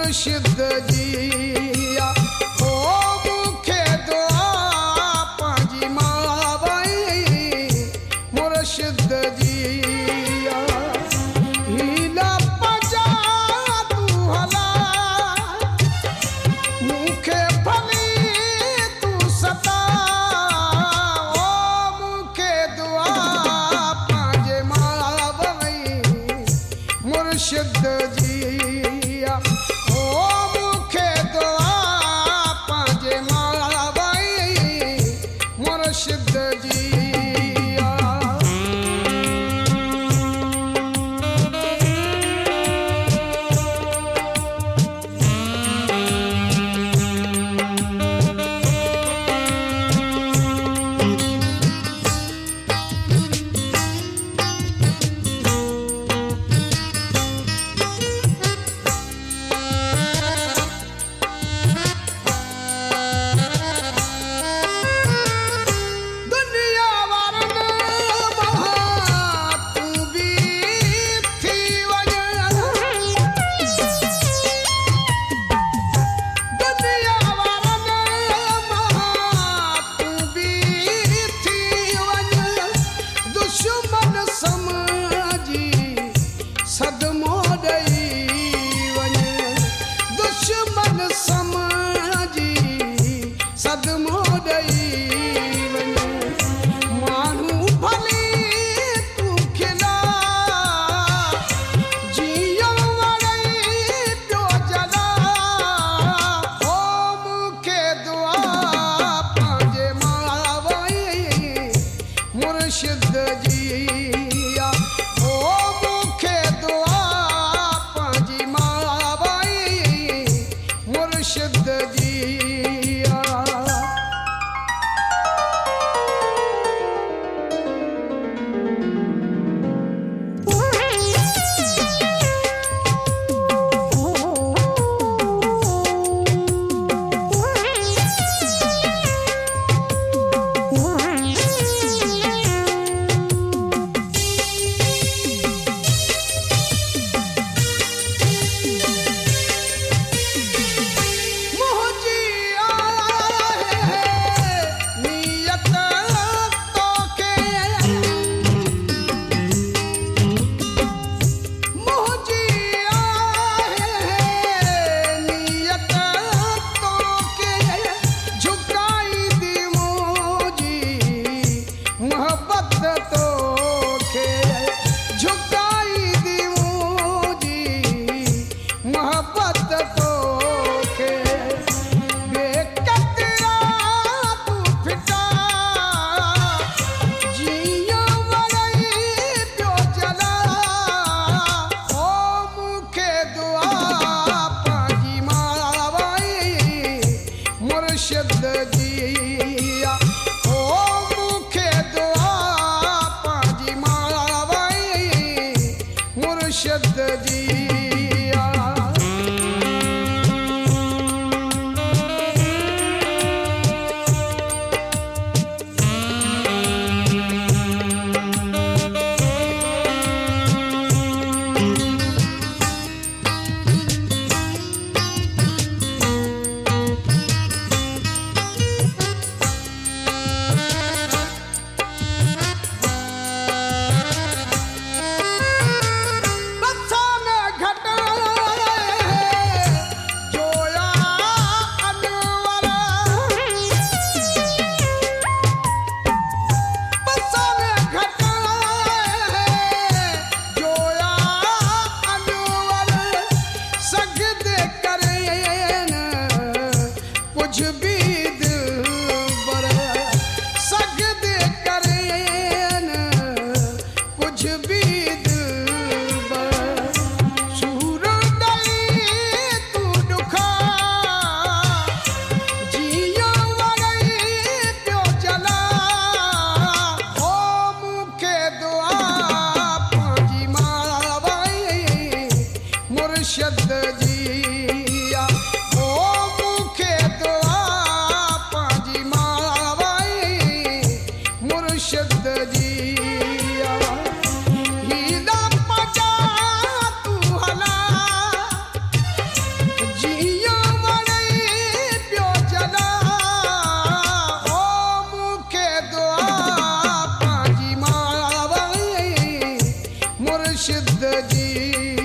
मुर्शिद जिया ओ मुखे दुआ पाजी मावई मुर्शिद जिया हीला पजा तू हला मुखे फली तू सता ओ मुखे दुआ पाजे मावई मुर्शिद जिया ओ मुखे दुआ पाजे मावई मुर्शिद जिया। मुर्शिद जिया ओ मुखे दुआ पाजी मावई मुर्शिद जिया। मुर्शिद जिया ओ मुखे दुआ पाजी मावई मुर्शिद जिया। मुर्शिद जिया ओ मुखे दुआ पाजी मावई मुर्शिद जिया हीला पजा तू हला मुर्शिद जी।